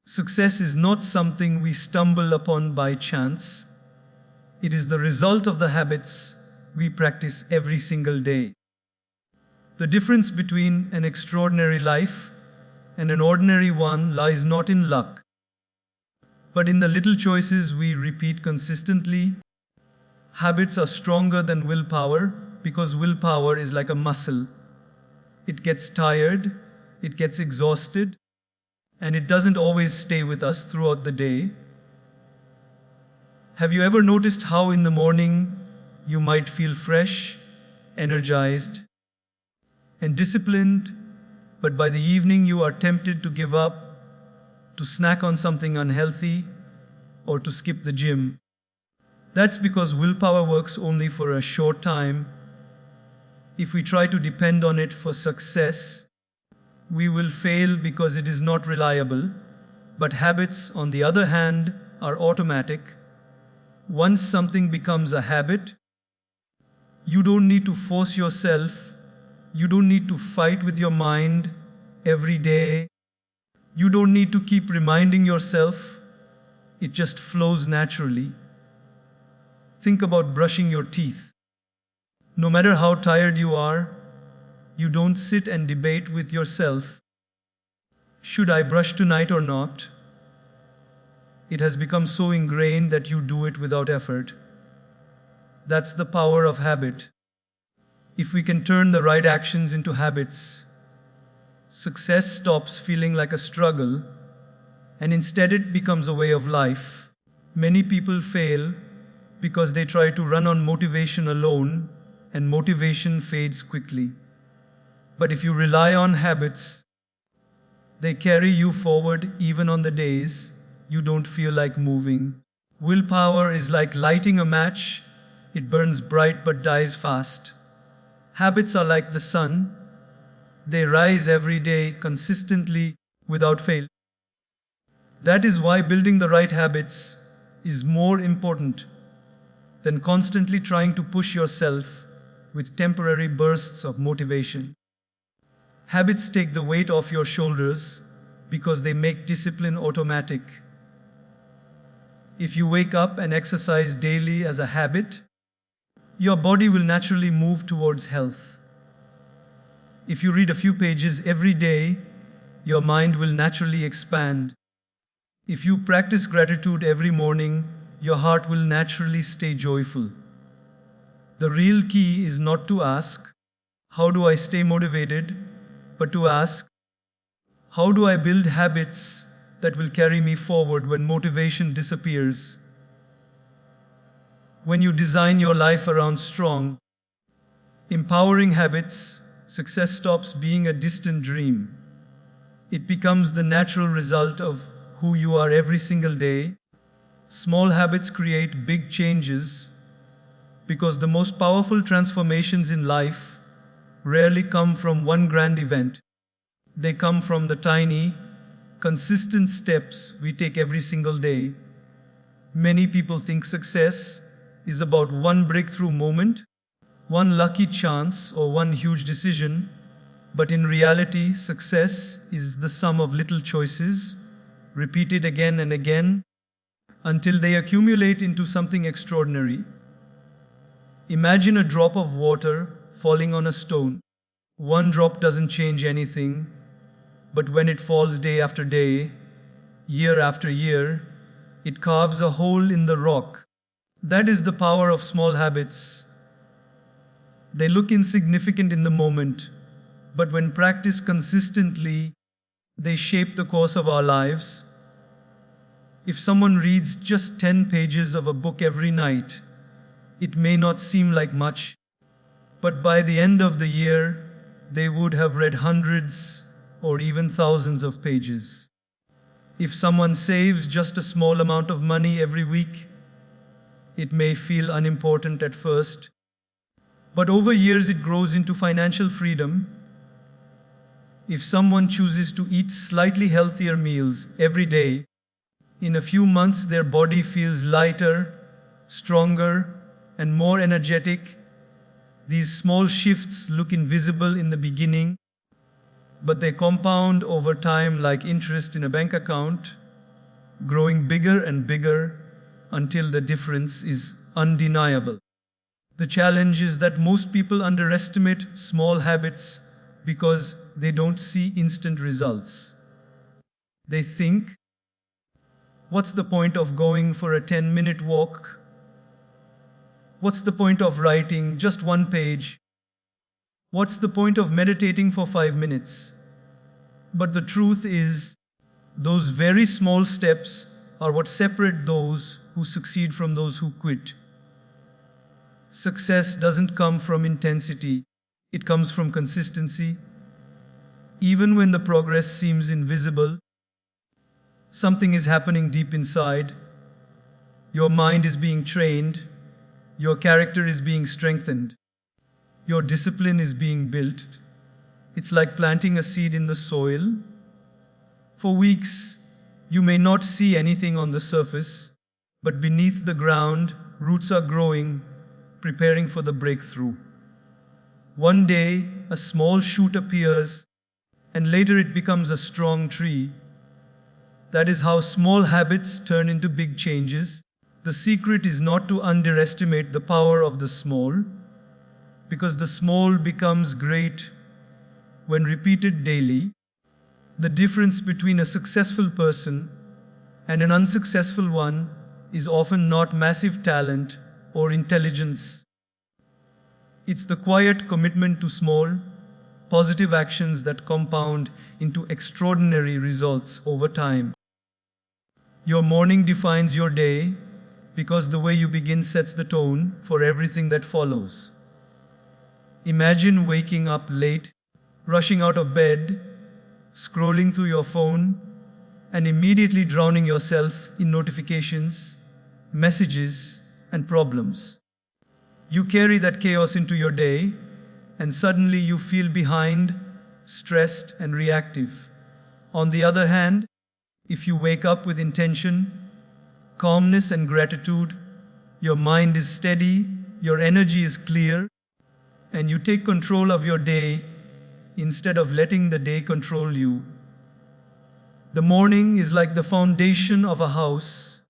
Success is not something we stumble upon by chance. It is the result of the habits we practice every single day. The difference between an extraordinary life and an ordinary one lies not in luck, but in the little choices we repeat consistently. Habits are stronger than willpower because willpower is like a muscle. It gets tired, it gets exhausted, and it doesn't always stay with us throughout the day. Have you ever noticed how in the morning you might feel fresh, energized, and disciplined, but by the evening you are tempted to give up, to snack on something unhealthy, or to skip the gym? That's because willpower works only for a short time. If we try to depend on it for success, we will fail because it is not reliable. But habits, on the other hand, are automatic. Once something becomes a habit, you don't need to force yourself. You don't need to fight with your mind every day. You don't need to keep reminding yourself. It just flows naturally. Think about brushing your teeth. No matter how tired you are, you don't sit and debate with yourself. Should I brush tonight or not? It has become so ingrained that you do it without effort. That's the power of habit. If we can turn the right actions into habits, success stops feeling like a struggle, and instead it becomes a way of life. Many people fail because they try to run on motivation alone, and motivation fades quickly. But if you rely on habits, they carry you forward even on the days you don't feel like moving. Willpower is like lighting a match. It burns bright but dies fast. Habits are like the sun. They rise every day consistently without fail. That is why building the right habits is more important than constantly trying to push yourself with temporary bursts of motivation. Habits take the weight off your shoulders because they make discipline automatic. If you wake up and exercise daily as a habit, your body will naturally move towards health. If you read a few pages every day, your mind will naturally expand. If you practice gratitude every morning, your heart will naturally stay joyful. The real key is not to ask, "How do I stay motivated?" but to ask, "How do I build habits that will carry me forward when motivation disappears?" When you design your life around strong, empowering habits, success stops being a distant dream. It becomes the natural result of who you are every single day. Small habits create big changes because the most powerful transformations in life rarely come from one grand event. They come from the tiny, consistent steps we take every single day. Many people think success is about one breakthrough moment, one lucky chance, or one huge decision, but in reality, success is the sum of little choices, repeated again and again, until they accumulate into something extraordinary. Imagine a drop of water falling on a stone. One drop doesn't change anything, but when it falls day after day, year after year, it carves a hole in the rock. That is the power of small habits. They look insignificant in the moment, but when practiced consistently, they shape the course of our lives. If someone reads just 10 pages of a book every night, it may not seem like much, but by the end of the year, they would have read hundreds or even thousands of pages. If someone saves just a small amount of money every week, it may feel unimportant at first, but over years it grows into financial freedom. If someone chooses to eat slightly healthier meals every day, in a few months their body feels lighter, stronger, and more energetic. These small shifts look invisible in the beginning, but they compound over time like interest in a bank account. growing bigger and bigger until the difference is undeniable. The challenge is that most people underestimate small habits because they don't see instant results. They think, what's the point of going for a 10-minute walk? What's the point of writing just one page? What's the point of meditating for 5 minutes? But the truth is, those very small steps are what separate those who succeed from those who quit. Success doesn't come from intensity, it comes from consistency. Even when the progress seems invisible, something is happening deep inside. Your mind is being trained, your character is being strengthened, your discipline is being built. It's like planting a seed in the soil. For weeks, you may not see anything on the surface, but beneath the ground, roots are growing, preparing for the breakthrough. One day, a small shoot appears, and later it becomes a strong tree. That is how small habits turn into big changes. The secret is not to underestimate the power of the small, because the small becomes great when repeated daily. The difference between a successful person and an unsuccessful one is often not massive talent or intelligence. It's the quiet commitment to small, positive actions that compound into extraordinary results over time. Your morning defines your day because the way you begin sets the tone for everything that follows. Imagine waking up late, rushing out of bed, scrolling through your phone, and immediately drowning yourself in notifications, messages, and problems. You carry that chaos into your day, and suddenly you feel behind, stressed, and reactive. On the other hand, if you wake up with intention, calmness, and gratitude, your mind is steady, your energy is clear, and you take control of your day instead of letting the day control you. The morning is like the foundation of a house.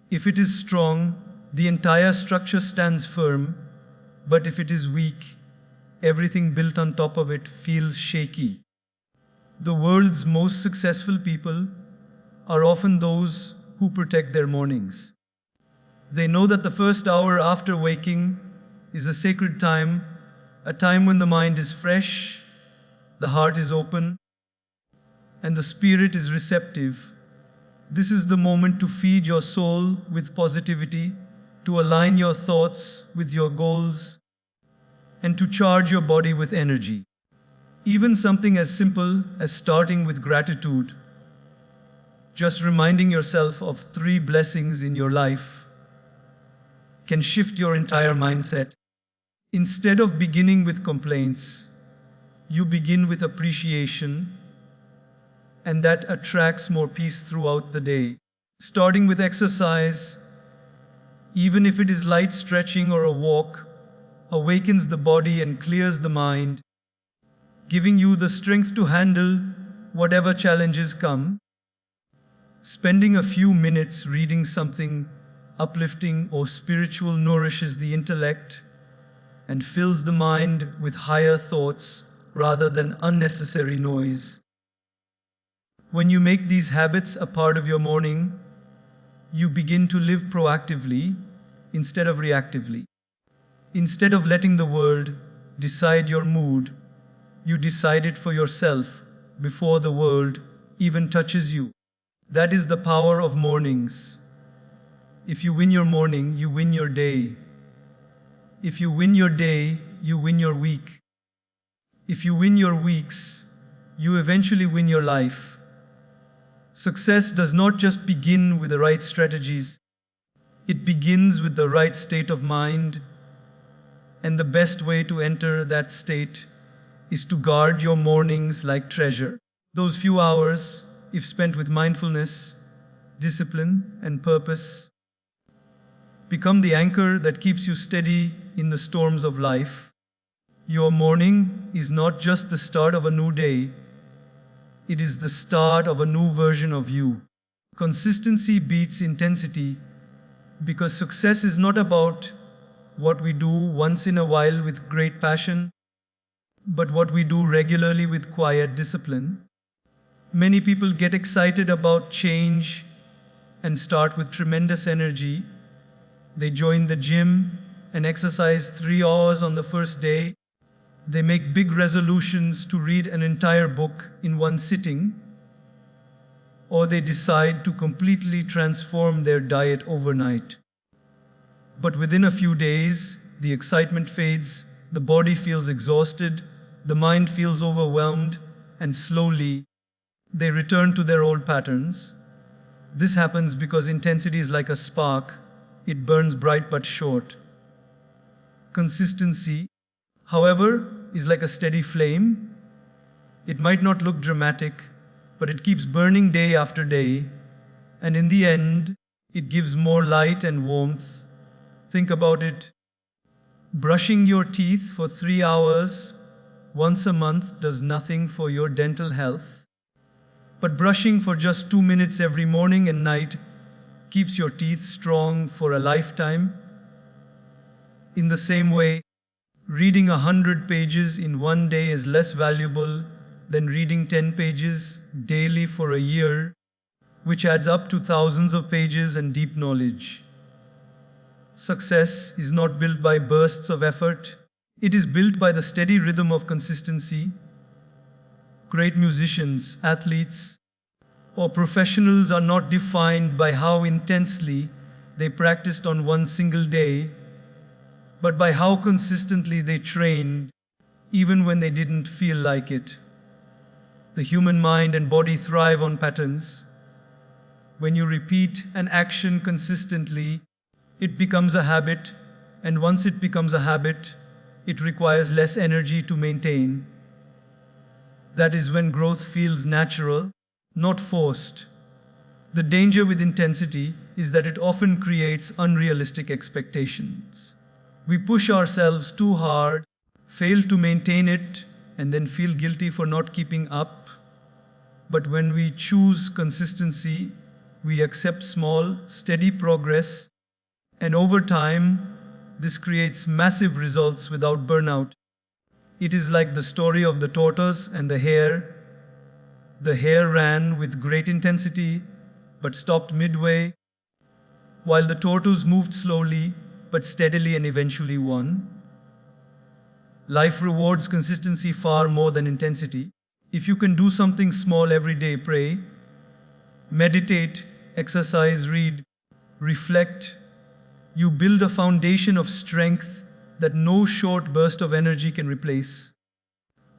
If it is strong, the entire structure stands firm, but if it is weak, everything built on top of it feels shaky. The world's most successful people are often those who protect their mornings. They know that the first hour after waking is a sacred time, a time when the mind is fresh, the heart is open, and the spirit is receptive. This is the moment to feed your soul with positivity, to align your thoughts with your goals, and to charge your body with energy. Even something as simple as starting with gratitude, just reminding yourself of 3 blessings in your life, can shift your entire mindset. Instead of beginning with complaints, you begin with appreciation, and that attracts more peace throughout the day. Starting with exercise, even if it is light stretching or a walk, awakens the body and clears the mind, giving you the strength to handle whatever challenges come. Spending a few minutes reading something uplifting or spiritual nourishes the intellect and fills the mind with higher thoughts rather than unnecessary noise. When you make these habits a part of your morning, you begin to live proactively instead of reactively. Instead of letting the world decide your mood, you decide it for yourself before the world even touches you. That is the power of mornings. If you win your morning, you win your day. If you win your day, you win your week. If you win your weeks, you eventually win your life. Success does not just begin with the right strategies. It begins with the right state of mind. And the best way to enter that state is to guard your mornings like treasure. Those few hours, if spent with mindfulness, discipline, and purpose, become the anchor that keeps you steady in the storms of life. Your morning is not just the start of a new day, it is the start of a new version of you. Consistency beats intensity because success is not about what we do once in a while with great passion, but what we do regularly with quiet discipline. Many people get excited about change and start with tremendous energy. They join the gym and exercise 3 hours on the first day. They make big resolutions to read an entire book in one sitting, or they decide to completely transform their diet overnight. But within a few days, the excitement fades, the body feels exhausted, the mind feels overwhelmed, and slowly they return to their old patterns. This happens because intensity is like a spark, it burns bright but short. Consistency, however, is like a steady flame. It might not look dramatic, but it keeps burning day after day, and in the end, it gives more light and warmth. Think about it. Brushing your teeth for 3 hours once a month does nothing for your dental health, but brushing for just 2 minutes every morning and night keeps your teeth strong for a lifetime. In the same way, reading 100 pages in one day is less valuable than reading 10 pages daily for a year, which adds up to thousands of pages and deep knowledge. Success is not built by bursts of effort, it is built by the steady rhythm of consistency. Great musicians, athletes, or professionals are not defined by how intensely they practiced on one single day, but by how consistently they trained, even when they didn't feel like it. The human mind and body thrive on patterns. When you repeat an action consistently, it becomes a habit, and once it becomes a habit, it requires less energy to maintain. That is when growth feels natural, not forced. The danger with intensity is that it often creates unrealistic expectations. We push ourselves too hard, fail to maintain it, and then feel guilty for not keeping up. But when we choose consistency, we accept small, steady progress, and over time, this creates massive results without burnout. It is like the story of the tortoise and the hare. The hare ran with great intensity, but stopped midway, while the tortoise moved slowly, but steadily and eventually won. Life rewards consistency far more than intensity. If you can do something small every day, pray, meditate, exercise, read, reflect, you build a foundation of strength that no short burst of energy can replace.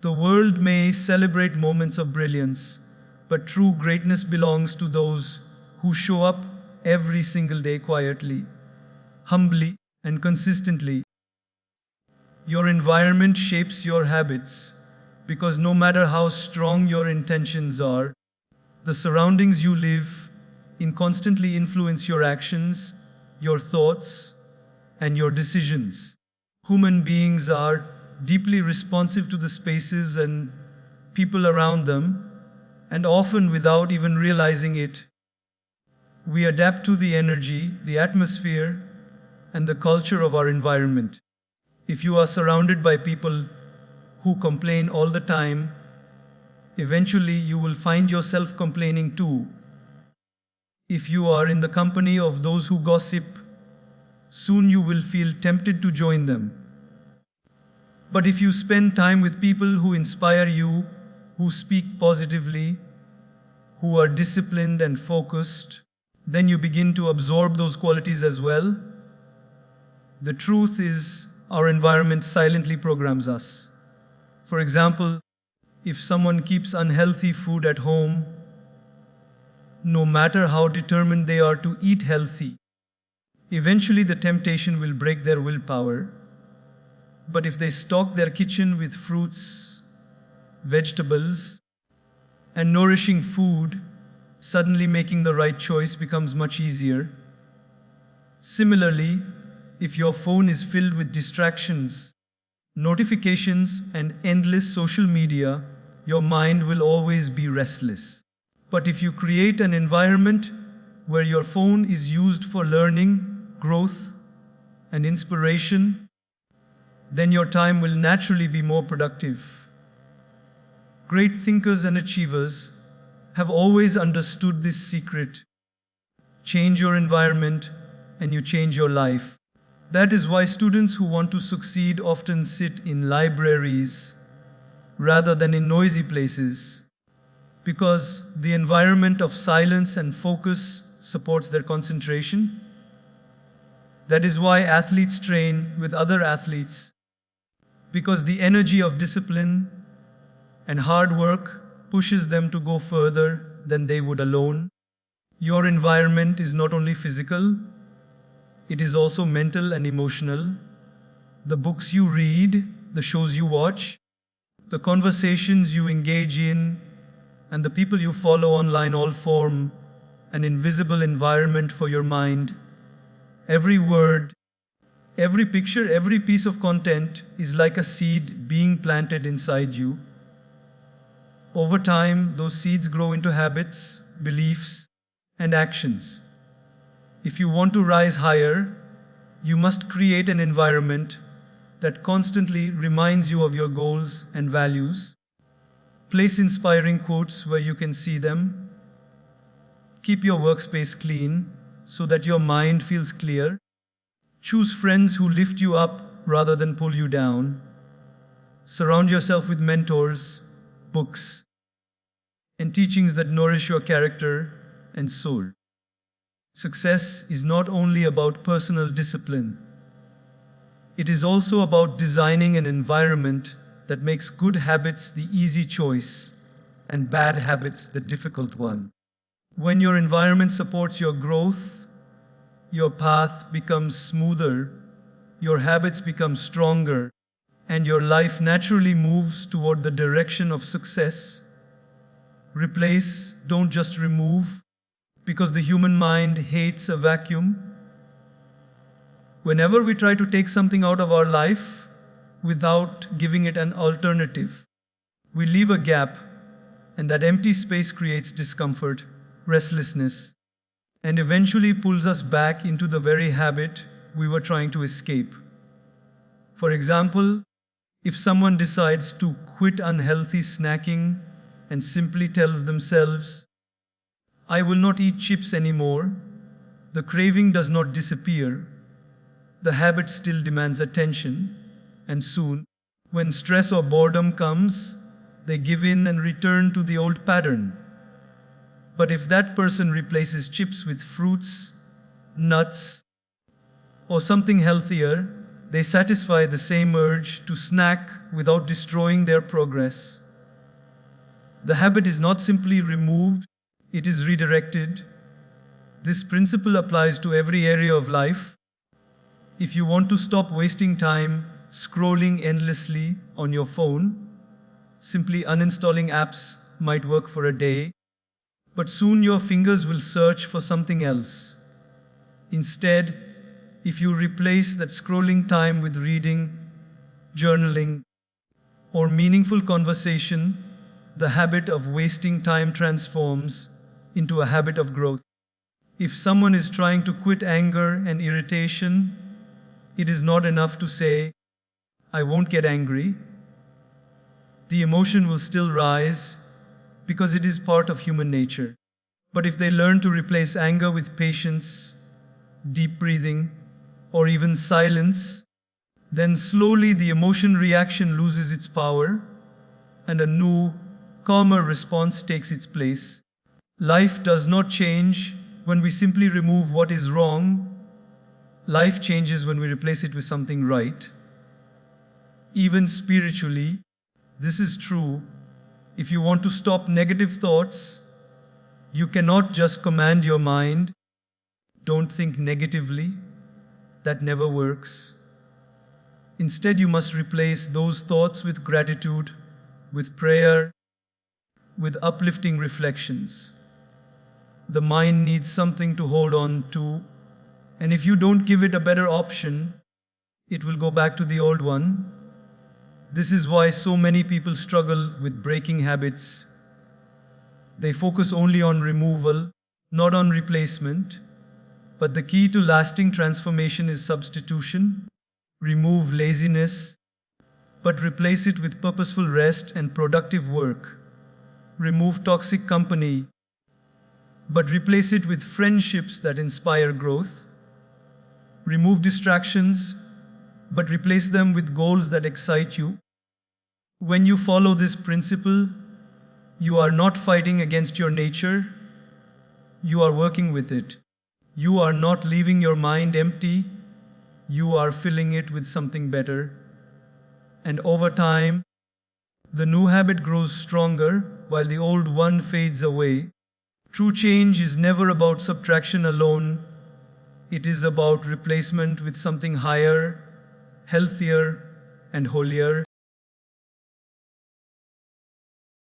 The world may celebrate moments of brilliance, but true greatness belongs to those who show up every single day quietly, humbly, and consistently. Your environment shapes your habits because no matter how strong your intentions are, the surroundings you live in constantly influence your actions, your thoughts, and your decisions. Human beings are deeply responsive to the spaces and people around them, and often without even realizing it. We adapt to the energy, the atmosphere, and the culture of our environment. If you are surrounded by people who complain all the time, eventually you will find yourself complaining too. If you are in the company of those who gossip, soon you will feel tempted to join them. But if you spend time with people who inspire you, who speak positively, who are disciplined and focused, then you begin to absorb those qualities as well. The truth is, our environment silently programs us. For example, if someone keeps unhealthy food at home, no matter how determined they are to eat healthy, eventually the temptation will break their willpower. But if they stock their kitchen with fruits, vegetables, and nourishing food, suddenly making the right choice becomes much easier. Similarly, if your phone is filled with distractions, notifications, and endless social media, your mind will always be restless. But if you create an environment where your phone is used for learning, growth, and inspiration, then your time will naturally be more productive. Great thinkers and achievers have always understood this secret. Change your environment and you change your life. That is why students who want to succeed often sit in libraries rather than in noisy places, because the environment of silence and focus supports their concentration. That is why athletes train with other athletes, because the energy of discipline and hard work pushes them to go further than they would alone. Your environment is not only physical, it is also mental and emotional. The books you read, the shows you watch, the conversations you engage in, and the people you follow online all form an invisible environment for your mind. Every word, every picture, every piece of content is like a seed being planted inside you. Over time, those seeds grow into habits, beliefs, and actions. If you want to rise higher, you must create an environment that constantly reminds you of your goals and values. Place inspiring quotes where you can see them. Keep your workspace clean so that your mind feels clear. Choose friends who lift you up rather than pull you down. Surround yourself with mentors, books, and teachings that nourish your character and soul. Success is not only about personal discipline. It is also about designing an environment that makes good habits the easy choice and bad habits the difficult one. When your environment supports your growth, your path becomes smoother, your habits become stronger, and your life naturally moves toward the direction of success. Replace, don't just remove, because the human mind hates a vacuum. Whenever we try to take something out of our life without giving it an alternative, we leave a gap, and that empty space creates discomfort, restlessness, and eventually pulls us back into the very habit we were trying to escape. For example, if someone decides to quit unhealthy snacking and simply tells themselves, "I will not eat chips anymore," the craving does not disappear. The habit still demands attention, and soon, when stress or boredom comes, they give in and return to the old pattern. But if that person replaces chips with fruits, nuts, or something healthier, they satisfy the same urge to snack without destroying their progress. The habit is not simply removed, it is redirected. This principle applies to every area of life. If you want to stop wasting time scrolling endlessly on your phone, simply uninstalling apps might work for a day, but soon your fingers will search for something else. Instead, if you replace that scrolling time with reading, journaling, or meaningful conversation, the habit of wasting time transforms into a habit of growth. If someone is trying to quit anger and irritation, it is not enough to say, "I won't get angry." The emotion will still rise because it is part of human nature. But if they learn to replace anger with patience, deep breathing, or even silence, then slowly the emotion reaction loses its power and a new, calmer response takes its place. Life does not change when we simply remove what is wrong. Life changes when we replace it with something right. Even spiritually, this is true. If you want to stop negative thoughts, you cannot just command your mind, "Don't think negatively." That never works. Instead, you must replace those thoughts with gratitude, with prayer, with uplifting reflections. The mind needs something to hold on to, and if you don't give it a better option, it will go back to the old one. This is why so many people struggle with breaking habits. They focus only on removal, not on replacement. But the key to lasting transformation is substitution. Remove laziness, but replace it with purposeful rest and productive work. Remove toxic company, but replace it with friendships that inspire growth. Remove distractions, but replace them with goals that excite you. When you follow this principle, you are not fighting against your nature, you are working with it. You are not leaving your mind empty, you are filling it with something better. And over time, the new habit grows stronger while the old one fades away. True change is never about subtraction alone, it is about replacement with something higher, healthier, and holier.